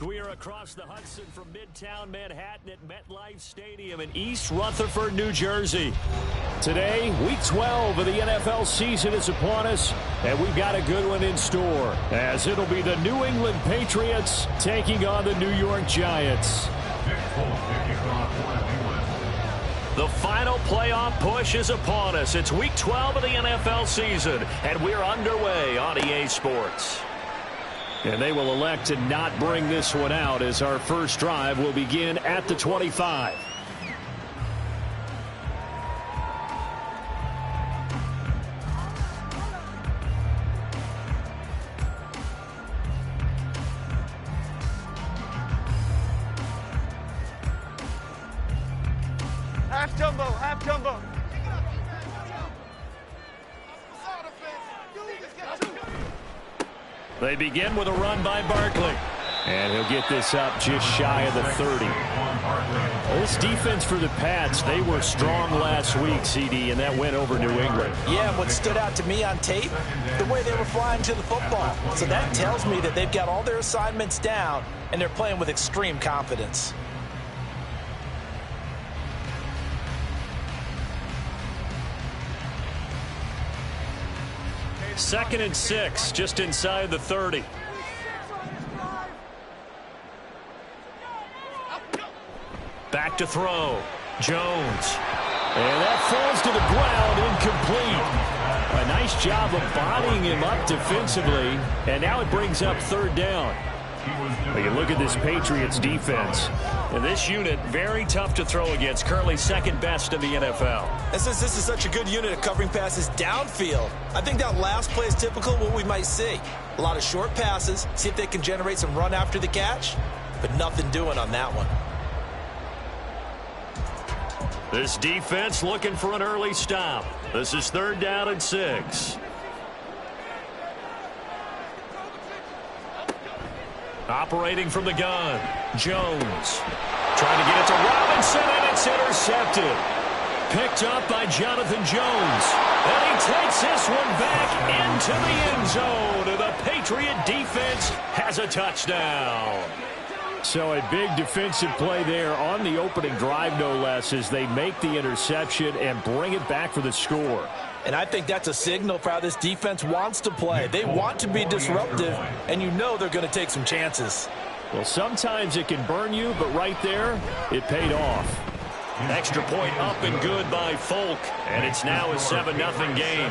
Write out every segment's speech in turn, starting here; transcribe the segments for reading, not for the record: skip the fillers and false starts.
We are across the Hudson from Midtown Manhattan at MetLife Stadium in East Rutherford, New Jersey. Today, Week 12 of the NFL season is upon us, and we've got a good one in store, as it'll be the New England Patriots taking on the New York Giants. The final playoff push is upon us. It's Week 12 of the NFL season, and we're underway on EA Sports. And they will elect to not bring this one out, as our first drive will begin at the 25. Half jumbo, half jumbo. They begin with a run by Barkley. And he'll get this up just shy of the 30. This defense for the Pats, they were strong last week, CD, and that went over New England. Yeah, what stood out to me on tape, the way they were flying to the football. So that tells me that they've got all their assignments down, and they're playing with extreme confidence. Second and 6, just inside the 30. Back to throw. Jones. And that falls to the ground, incomplete. A nice job of bodying him up defensively, and now it brings up third down. We can look at this Patriots defense. And this unit, very tough to throw against, currently second best in the NFL. And since this is such a good unit of covering passes downfield, I think that last play is typical of what we might see. A lot of short passes, see if they can generate some run after the catch, but nothing doing on that one. This defense looking for an early stop. This is third down and 6. Operating from the gun, Jones. Trying to get it to Robinson, and it's intercepted. Picked up by Jonathan Jones. And he takes this one back into the end zone. And the Patriot defense has a touchdown. So a big defensive play there on the opening drive, no less, as they make the interception and bring it back for the score. And I think that's a signal for how this defense wants to play. They want to be disruptive, and you know they're going to take some chances. Well, sometimes it can burn you, but right there, it paid off. Extra point up and good by Folk, and it's now a 7-0 game.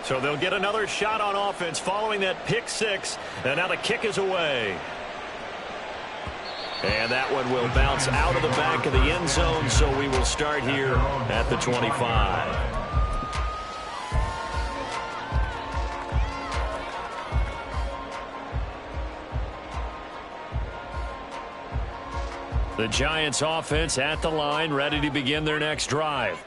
So they'll get another shot on offense following that pick 6, and now the kick is away. And that one will bounce out of the back of the end zone, so we will start here at the 25. The Giants offense at the line, ready to begin their next drive.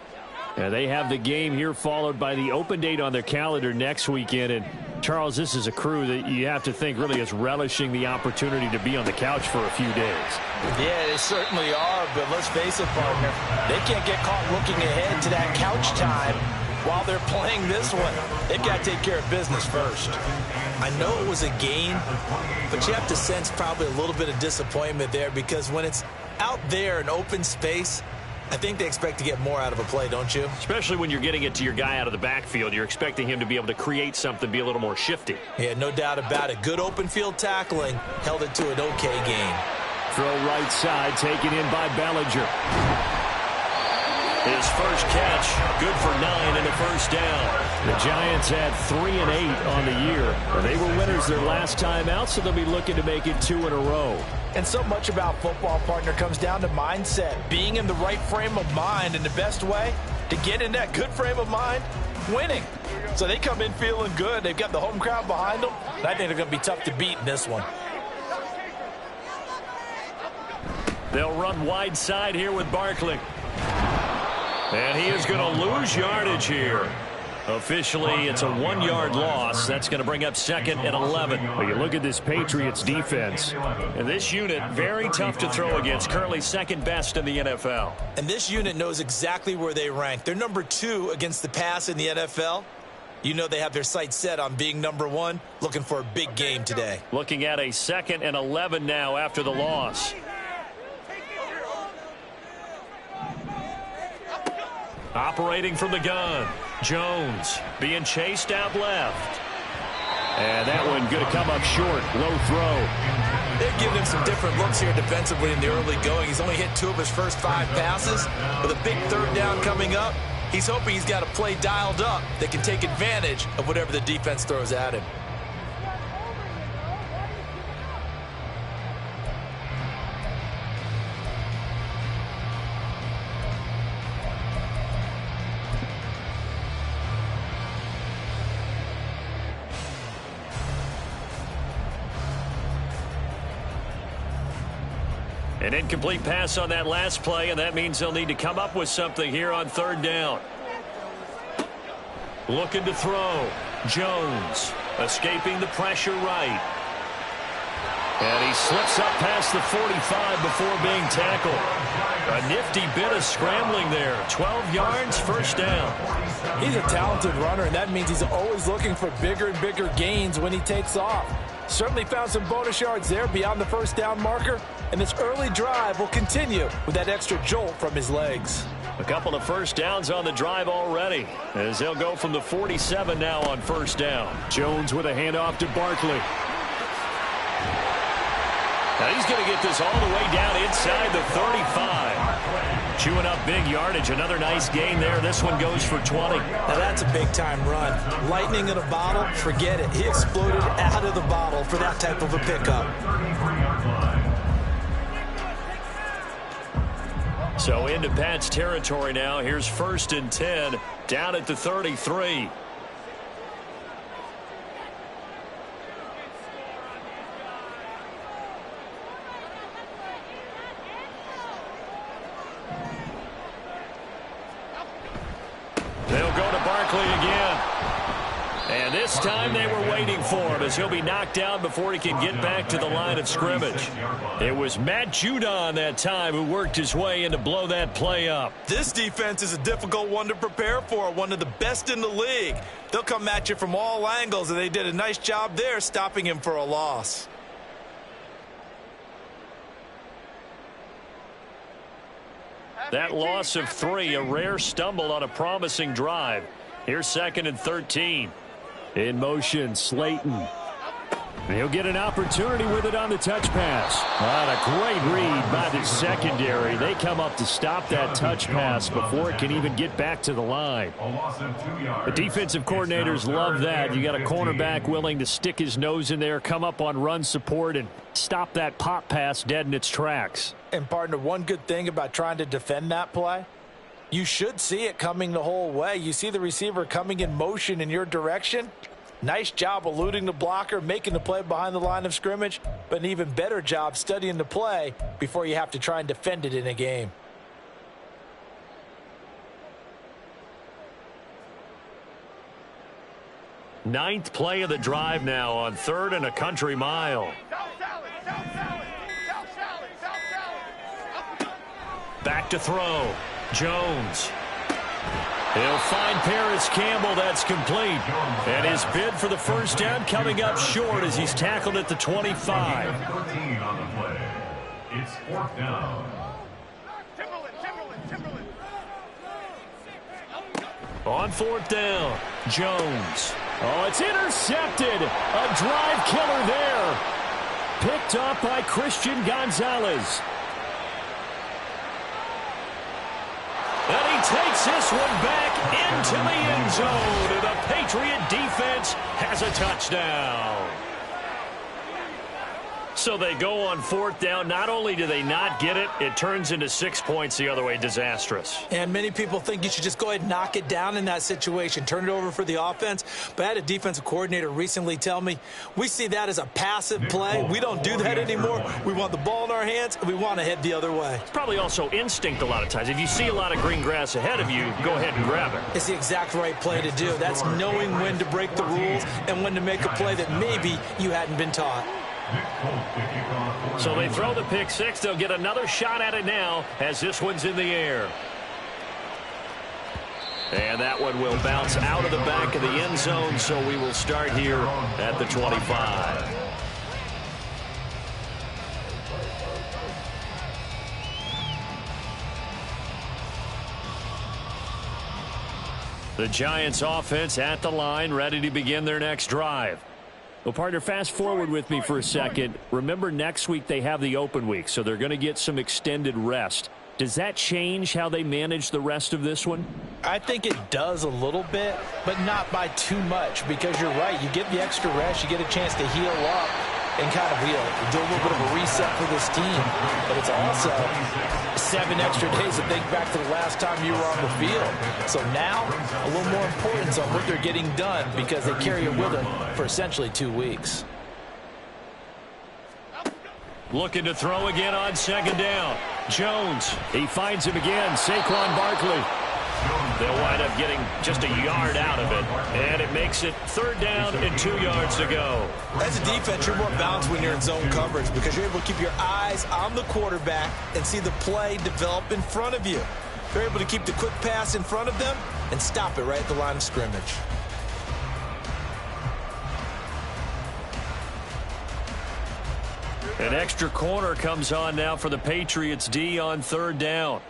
And they have the game here followed by the open date on their calendar next weekend. And, Charles, this is a crew that you have to think really is relishing the opportunity to be on the couch for a few days. Yeah, they certainly are, but let's face it, partner. They can't get caught looking ahead to that couch time while they're playing this one. They've got to take care of business first. I know it was a gain, but you have to sense probably a little bit of disappointment there, because when it's out there in open space, I think they expect to get more out of a play, don't you? Especially when you're getting it to your guy out of the backfield. You're expecting him to be able to create something, be a little more shifty. Yeah, no doubt about it. Good open field tackling held it to an okay game. Throw right side, taken in by Bellinger. His first catch, good for 9 and a first down. The Giants had 3 and 8 on the year. They were winners their last time out, so they'll be looking to make it 2 in a row. And so much about football, partner, comes down to mindset. Being in the right frame of mind, and the best way to get in that good frame of mind, winning. So they come in feeling good. They've got the home crowd behind them, and I think they're going to be tough to beat in this one. They'll run wide side here with Barkley. And he is going to lose yardage here. Officially, it's a 1-yard loss. That's going to bring up 2nd and 11. Well, you look at this Patriots defense. And this unit, very tough to throw against. Currently 2nd best in the NFL. And this unit knows exactly where they rank. They're number 2 against the pass in the NFL. You know they have their sights set on being number 1, looking for a big game today. Looking at a 2nd and 11 now after the loss. Operating from the gun. Jones being chased out left. And that one going to come up short. Low throw. They've given him some different looks here defensively in the early going. He's only hit 2 of his first 5 passes. With a big 3rd down coming up, he's hoping he's got a play dialed up that can take advantage of whatever the defense throws at him. An incomplete pass on that last play, and that means they'll need to come up with something here on 3rd down. Looking to throw. Jones escaping the pressure right. And he slips up past the 45 before being tackled. A nifty bit of scrambling there. 12 yards, 1st down. He's a talented runner, and that means he's always looking for bigger and bigger gains when he takes off. Certainly found some bonus yards there beyond the 1st down marker, and this early drive will continue with that extra jolt from his legs. A couple of 1st downs on the drive already, as they'll go from the 47 now on 1st down. Jones with a handoff to Barkley. Now he's going to get this all the way down inside the 35. Chewing up big yardage. Another nice gain there. This one goes for 20. Now that's a big-time run. Lightning in a bottle, forget it. He exploded out of the bottle for that type of a pickup. So into Pat's territory now. Here's 1st and 10, down at the 33. They'll go to Barkley again. And this time they were waiting for him, as he'll be knocked down before he can get back to the line of scrimmage. It was Matt Judon that time who worked his way in to blow that play up. This defense is a difficult one to prepare for, one of the best in the league. They'll come at you from all angles, and they did a nice job there stopping him for a loss. That loss of 3, a rare stumble on a promising drive. Here's 2nd and 13. In motion, Slayton. He'll get an opportunity with it on the touch pass. What a great read by the secondary. They come up to stop that touch pass before it can even get back to the line. The defensive coordinators love that. You got a cornerback willing to stick his nose in there, come up on run support, and stop that pop pass dead in its tracks. And, partner, one good thing about trying to defend that play, you should see it coming the whole way. You see the receiver coming in motion in your direction. Nice job eluding the blocker, making the play behind the line of scrimmage, but an even better job studying the play before you have to try and defend it in a game. Ninth play of the drive now on 3rd and a country mile. Back to throw. Jones. He'll find Paris Campbell. That's complete. And his bid for the 1st down coming up short as he's tackled at the 25. It's 4th down. On 4th down, Jones. Oh, it's intercepted. A drive killer there. Picked up by Christian Gonzalez. And he takes this one back into the end zone. And the Patriot defense has a touchdown. So they go on fourth down. Not only do they not get it, it turns into 6 points the other way. Disastrous. And many people think you should just go ahead and knock it down in that situation. Turn it over for the offense. But I had a defensive coordinator recently tell me, we see that as a passive play. We don't do that anymore. We want the ball in our hands, and we want to head the other way. It's probably also instinct a lot of times. If you see a lot of green grass ahead of you, go ahead and grab it. It's the exact right play to do. That's knowing when to break the rules and when to make a play that maybe you hadn't been taught. So they throw the pick six. They'll get another shot at it now as this one's in the air. And that one will bounce out of the back of the end zone, so we will start here at the 25. The Giants offense at the line, ready to begin their next drive. Well, partner, fast forward with me for a second. Remember, next week they have the open week, so they're going to get some extended rest. Does that change how they manage the rest of this one? I think it does a little bit, but not by too much, because you're right. You get the extra rest. You get a chance to heal up and kind of do a little bit of a reset for this team. But it's also 7 extra days to think back to the last time you were on the field. So now, a little more importance on what they're getting done because they carry it with them for essentially 2 weeks. Looking to throw again on second down. Jones. He finds him again. Saquon Barkley. They'll wind up getting just a yard out of it. And it makes it 3rd down and 2 yards to go. As a defense, you're more balanced when you're in zone coverage because you're able to keep your eyes on the quarterback and see the play develop in front of you. You're able to keep the quick pass in front of them and stop it right at the line of scrimmage. An extra corner comes on now for the Patriots D on 3rd down.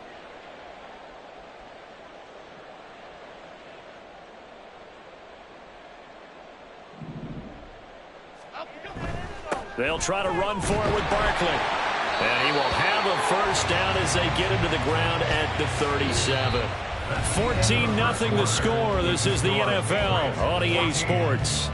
They'll try to run for it with Barkley. And he will have a first down as they get into the ground at the 37. 14-0 the score. This is the NFL on EA Sports.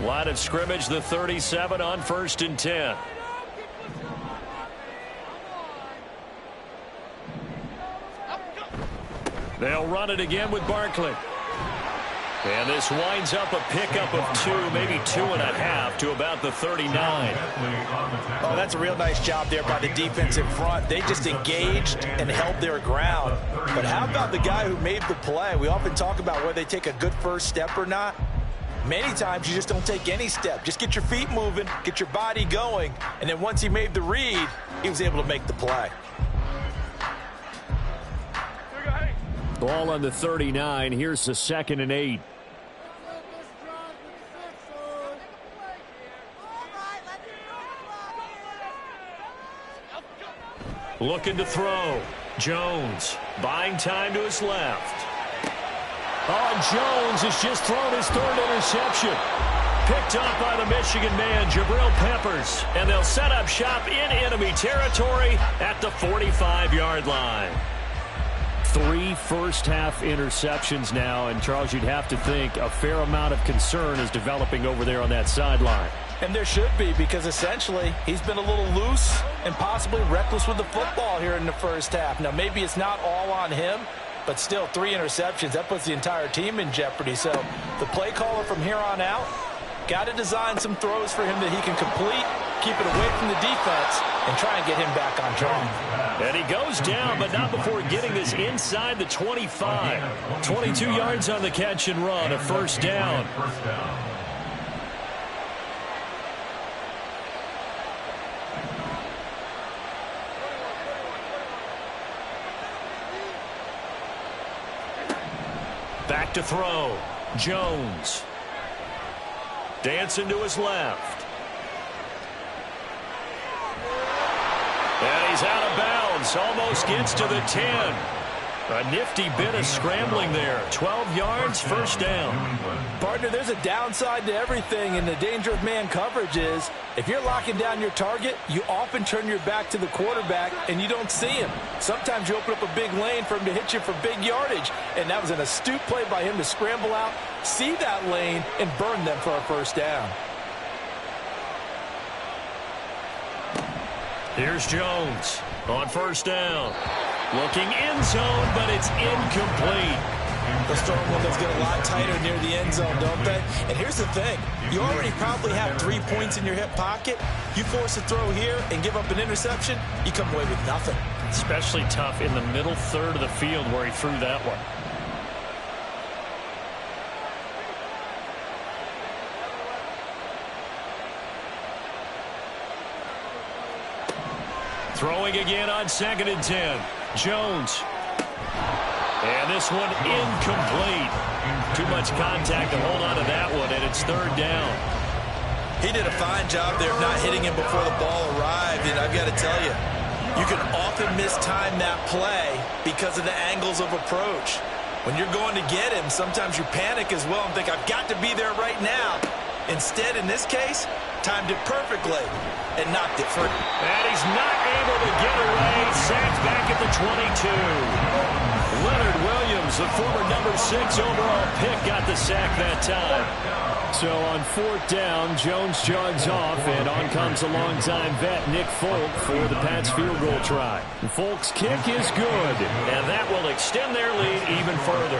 Line of scrimmage, the 37 on 1st and 10. They'll run it again with Barkley. And this winds up a pickup of 2, maybe 2.5 to about the 39. Oh, that's a real nice job there by the defense in front. They just engaged and held their ground. But how about the guy who made the play? We often talk about whether they take a good first step or not. Many times you just don't take any step. Just get your feet moving, get your body going, and then once he made the read, he was able to make the play. Ball on the 39. Here's the 2nd and 8. Looking to throw. Jones buying time to his left. Oh, Jones has just thrown his 3rd interception. Picked up by the Michigan man, Jabril Peppers. And they'll set up shop in enemy territory at the 45-yard line. 3 first-half interceptions now. And, Charles, you'd have to think a fair amount of concern is developing over there on that sideline. And there should be, because essentially he's been a little loose and possibly reckless with the football here in the first half. Now, maybe it's not all on him, but still 3 interceptions. That puts the entire team in jeopardy. So the play caller from here on out got to design some throws for him that he can complete, keep it away from the defense, and try and get him back on track. And he goes down, but not before getting this inside the 25. 22 yards on the catch and run, a first down. Back to throw. Jones. Dancing to his left. And he's out of bounds. Almost gets to the 10. A nifty bit of scrambling there. 12 yards, first down. Partner, there's a downside to everything, and the danger of man coverage is if you're locking down your target, you often turn your back to the quarterback and you don't see him. Sometimes you open up a big lane for him to hit you for big yardage, and that was an astute play by him to scramble out, see that lane, and burn them for a first down. Here's Jones on first down. Looking end zone, but it's incomplete. The throwing windows get a lot tighter near the end zone, don't they? And here's the thing. You already probably have 3 points in your hip pocket. You force a throw here and give up an interception, you come away with nothing. Especially tough in the middle third of the field where he threw that one. Throwing again on 2nd and 10. Jones. And this one incomplete. Too much contact to hold on to that one, and it's 3rd down. He did a fine job there of not hitting him before the ball arrived, and I've got to tell you, you can often mistime that play because of the angles of approach. When you're going to get him, sometimes you panic as well and think, I've got to be there right now. Instead, in this case, timed it perfectly and knocked it free. And he's not able to get away. Sacked back at the 22. Leonard Williams, the former number 6 overall pick, got the sack that time. So on 4th down, Jones jogs off, and on comes a longtime vet, Nick Folk, for the Pats field goal try. Folk's kick is good. And that will extend their lead even further.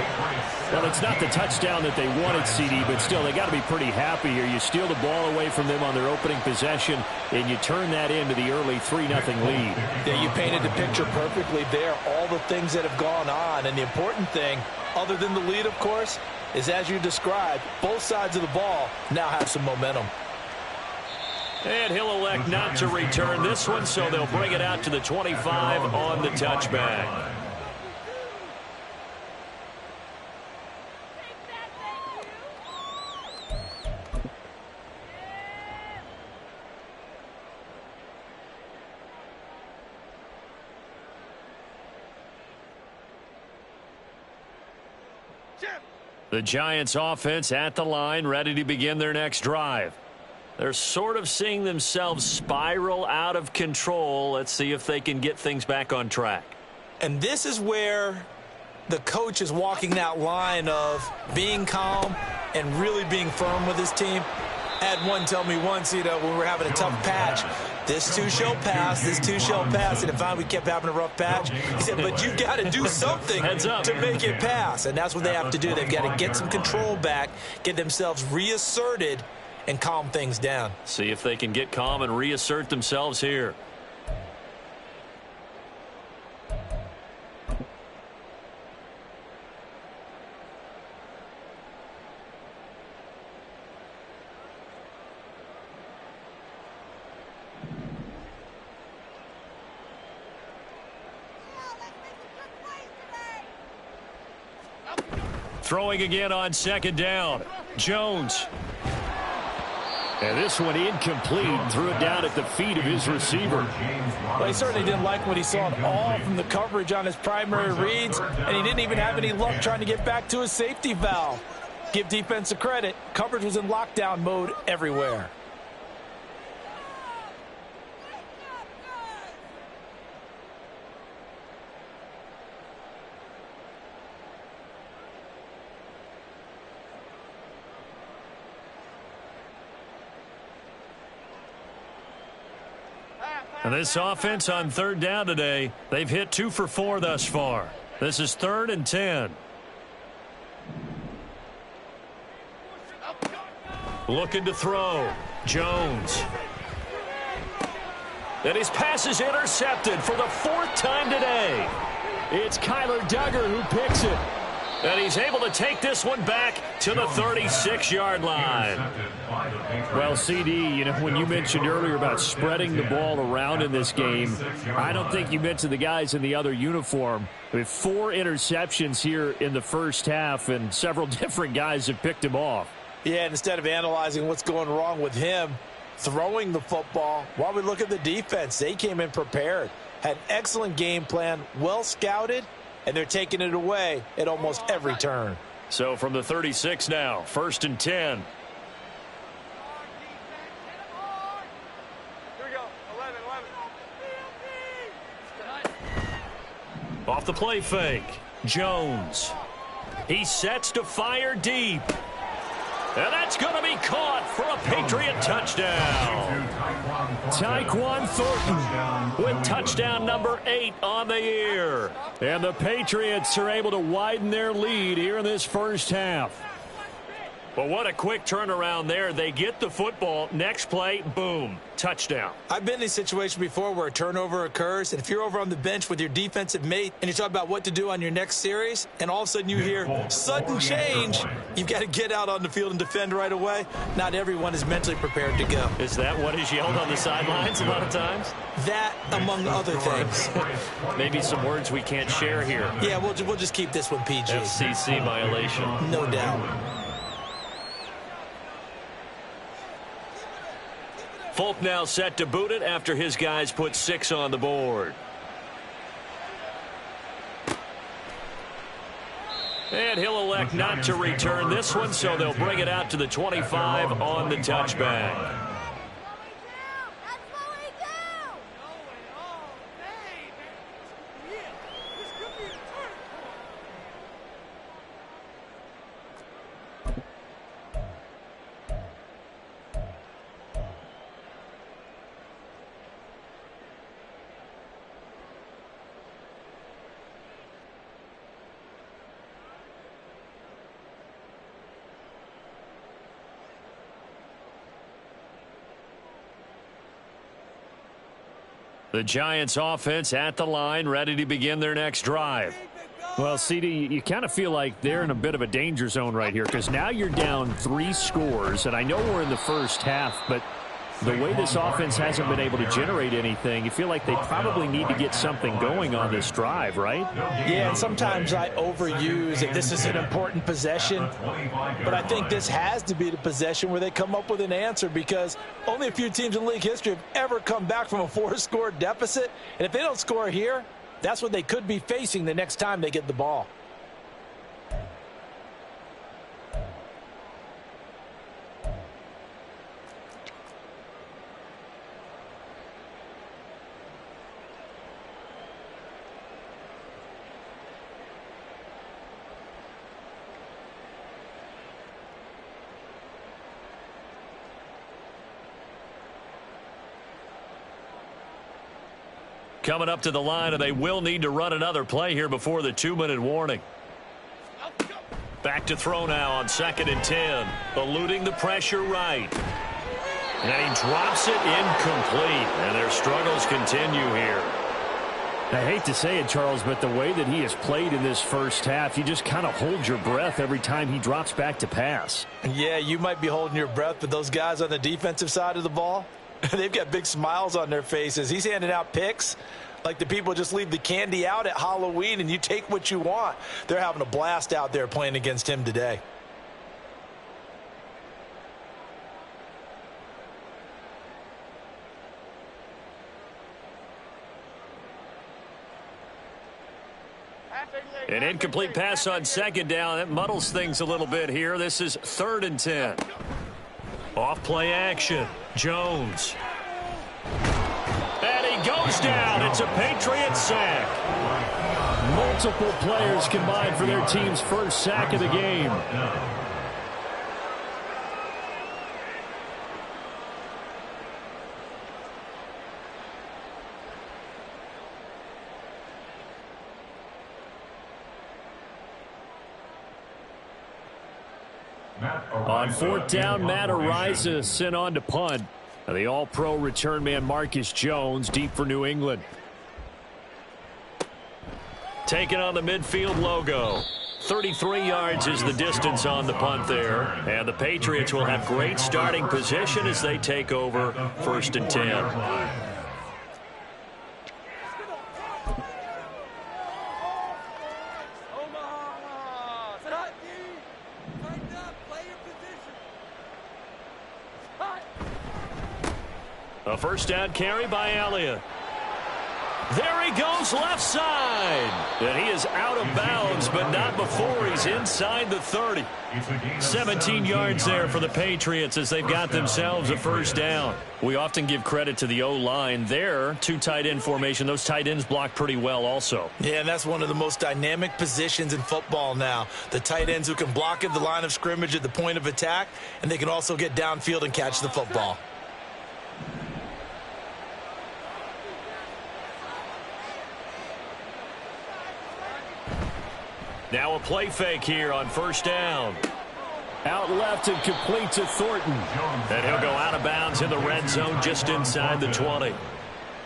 Well, it's not the touchdown that they wanted, CD, but still, they got to be pretty happy here. You steal the ball away from them on their opening possession, and you turn that into the early 3-0 lead. Yeah, you painted the picture perfectly there, all the things that have gone on. And the important thing, other than the lead, of course, is as you described, both sides of the ball now have some momentum. And he'll elect not to return this one, so they'll bring it out to the 25 on the touchback. The Giants offense at the line, ready to begin their next drive. They're sort of seeing themselves spiral out of control. Let's see if they can get things back on track. And this is where the coach is walking that line of being calm and really being firm with his team. I had one tell me once, when we were having a tough patch, this too shall pass, this too shall pass. And if we kept having a rough patch, he said, but you've got to do something to make it pass. And that's what they have to do. They've got to get some control back, get themselves reasserted, and calm things down. See if they can get calm and reassert themselves here. Throwing again on 2nd down. Jones. And this one incomplete. Threw it down at the feet of his receiver. Well, he certainly didn't like what he saw at all from the coverage on his primary reads, and he didn't even have any luck trying to get back to his safety valve. Give defense a credit. Coverage was in lockdown mode everywhere. And this offense on 3rd down today, they've hit 2 for 4 thus far. This is 3rd and 10. Looking to throw. Jones. And his pass is intercepted for the 4th time today. It's Kyler Duggar who picks it. And he's able to take this one back to the 36-yard line. Well, CD, when you mentioned earlier about spreading the ball around in this game, I don't think you mentioned the guys in the other uniform. With 4 interceptions here in the first half, and several different guys have picked him off. Yeah, and instead of analyzing what's going wrong with him throwing the football, while we look at the defense, they came in prepared. Had an excellent game plan, well scouted, and they're taking it away at almost every turn. So from the 36 now, 1st and 10. Here we go. 11. Off the play fake. Jones. He sets to fire deep. And that's going to be caught for a Patriot touchdown. Tyquan Thornton with touchdown number 8 on the year. And the Patriots are able to widen their lead here in this first half. But what a quick turnaround there. They get the football. Next play, boom, touchdown. I've been in a situation before where a turnover occurs, and if you're over on the bench with your defensive mate and you talk about what to do on your next series, and all of a sudden you hear sudden change, you've got to get out on the field and defend right away. Not everyone is mentally prepared to go. Is that what is yelled on the sidelines a lot of times? That, among other things. Maybe some words we can't share here. Yeah, we'll just keep this one PG. FCC violation. No doubt. Folk now set to boot it after his guys put 6 on the board. And he'll elect not to return this one, so they'll bring it out to the 25 on the touchback. The Giants offense at the line, ready to begin their next drive. Well, CD, you kind of feel like they're in a bit of a danger zone right here because now you're down 3 scores, and I know we're in the first half, but the way this offense hasn't been able to generate anything, you feel like they probably need to get something going on this drive, right? Yeah, and sometimes I overuse it. This is an important possession, but I think this has to be the possession where they come up with an answer because only a few teams in league history have ever come back from a 4-score deficit, and if they don't score here, that's what they could be facing the next time they get the ball. Coming up to the line, and they will need to run another play here before the 2-minute warning. Back to throw now on 2nd and 10. Eluding the pressure right. And he drops it incomplete. And their struggles continue here. I hate to say it, Charles, but the way that he has played in this first half, you just kind of hold your breath every time he drops back to pass. Yeah, you might be holding your breath, but those guys on the defensive side of the ball, they've got big smiles on their faces. He's handing out picks like the people just leave the candy out at Halloween and you take what you want. They're having a blast out there playing against him today. An incomplete pass on 2nd down. That muddles things a little bit here. This is 3rd and 10. Off play action. Jones. And he goes down. It's a Patriot sack. Multiple players combined for their team's first sack of the game. On 4th down, Matt Ariza sent on to punt. The all-pro return man Marcus Jones deep for New England. Taking on the midfield logo. 33 yards is the distance on the punt there. And the Patriots will have great starting position as they take over 1st and 10. A 1st down carry by Elliott. There he goes left side. And he is out of bounds, but not before he's inside the 30. 17 yards there for the Patriots as they've got themselves a first down. We often give credit to the O-line there. Two tight end formation. Those tight ends block pretty well also. Yeah, and that's one of the most dynamic positions in football now. The tight ends who can block at the line of scrimmage at the point of attack, and they can also get downfield and catch the football. Now a play fake here on first down. Out left and complete to Thornton. And he'll go out of bounds in the red zone just inside the 20.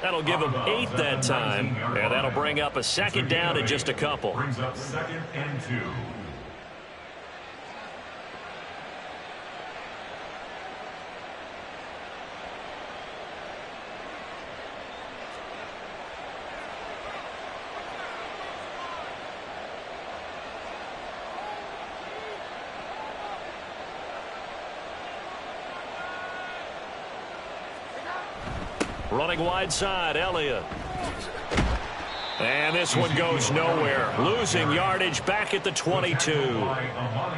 That'll give him 8 that time, and that'll bring up a second down and just a couple. Brings up 2nd and 2. Running wide side, Elliott. And this one goes nowhere. Losing yardage back at the 22.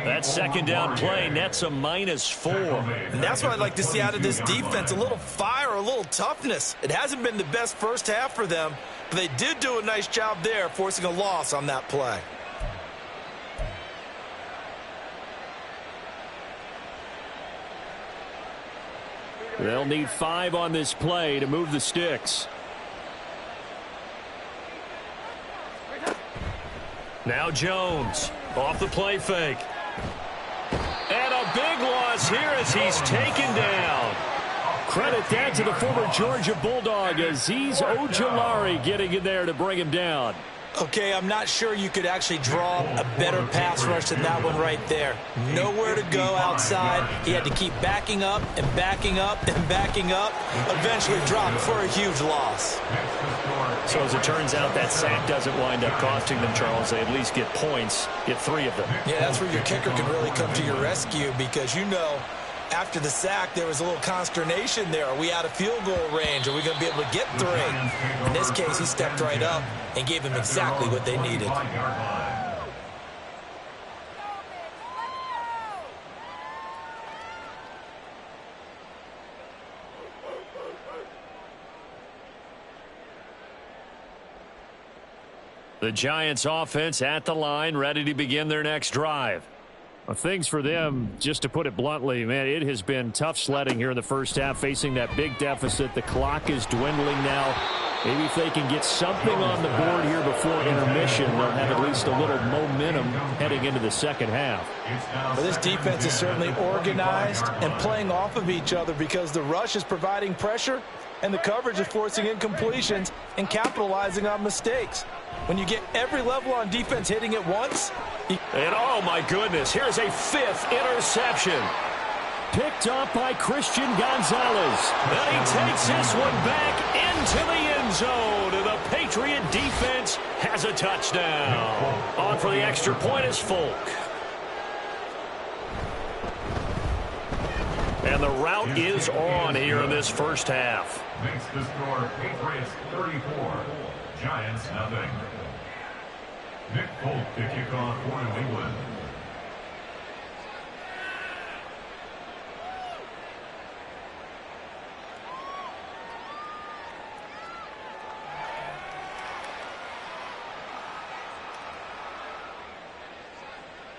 That second down play nets a -4. And that's what I'd like to see out of this defense, a little fire, a little toughness. It hasn't been the best first half for them, but they did do a nice job there, forcing a loss on that play. They'll need 5 on this play to move the sticks. Now Jones off the play fake. And a big loss here as he's taken down. Credit that to the former Georgia Bulldog, Azeez Ojulari getting in there to bring him down. Okay, I'm not sure you could actually draw a better pass rush than that one right there. Nowhere to go outside. He had to keep backing up and backing up and backing up. Eventually dropped for a huge loss. So as it turns out, that sack doesn't wind up costing them, Charles. They at least get points, get 3 of them. Yeah, that's where your kicker can really come to your rescue because, you know, after the sack, there was a little consternation there. Are we out of field goal range? Are we going to be able to get 3? In this case, he stepped right up and gave them exactly what they needed. The Giants offense at the line, ready to begin their next drive. Well, things for them, just to put it bluntly, man, it has been tough sledding here in the first half, facing that big deficit. The clock is dwindling now. Maybe if they can get something on the board here before intermission, they'll have at least a little momentum heading into the second half. Well, this defense is certainly organized and playing off of each other because the rush is providing pressure and the coverage is forcing incompletions and capitalizing on mistakes. When you get every level on defense hitting at once. And oh my goodness, here's a 5th interception. Picked up by Christian Gonzalez. And he takes this one back into the end zone. And the Patriot defense has a touchdown. On for the extra point is Folk. And the route is on here in this first half. Makes the score Patriots 34, Giants nothing. Nick Folk to kick off for New England.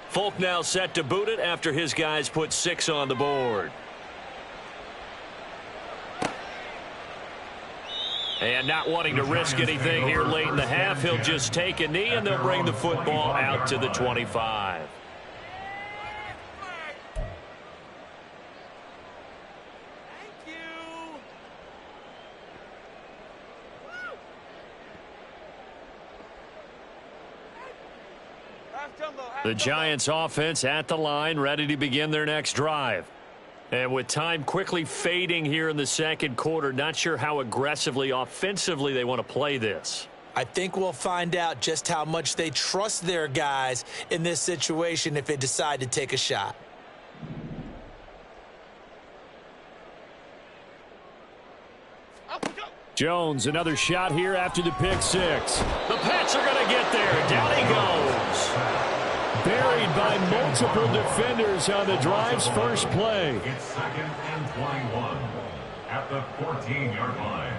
Folk now set to boot it after his guys put 6 on the board. And not wanting to risk anything here late in the half, he'll just take a knee, and they'll bring the football out to the 25. The Giants offense at the line, ready to begin their next drive. And with time quickly fading here in the second quarter, not sure how aggressively, offensively they want to play this. I think we'll find out just how much they trust their guys in this situation if they decide to take a shot. Jones, another shot here after the pick six. The Pats are going to get there. Down he goes. Buried by multiple defenders on the drive's first play. It's second and 21 at the 14-yard line.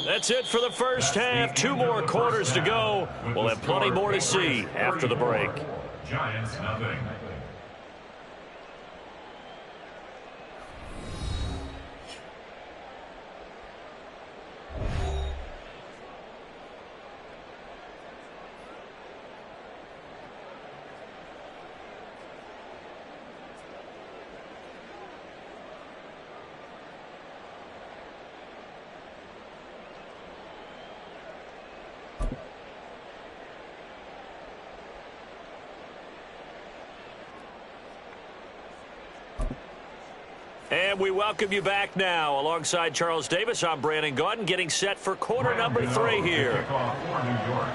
That's it for the first half. 2 more quarters to go. We'll have plenty more to see after the break. Giants nothing. And we welcome you back now. Alongside Charles Davis, I'm Brandon Gaudin, getting set for quarter number 3 here. Kickoff for New York.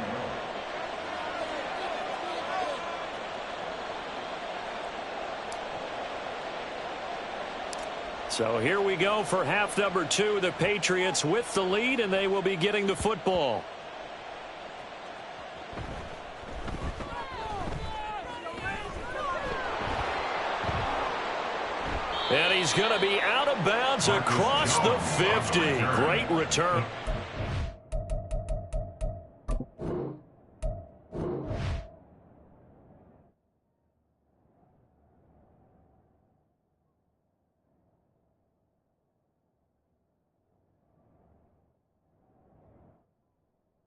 So here we go for half number 2. The Patriots with the lead, and they will be getting the football. And he's going to be out of bounds across the 50. Great return.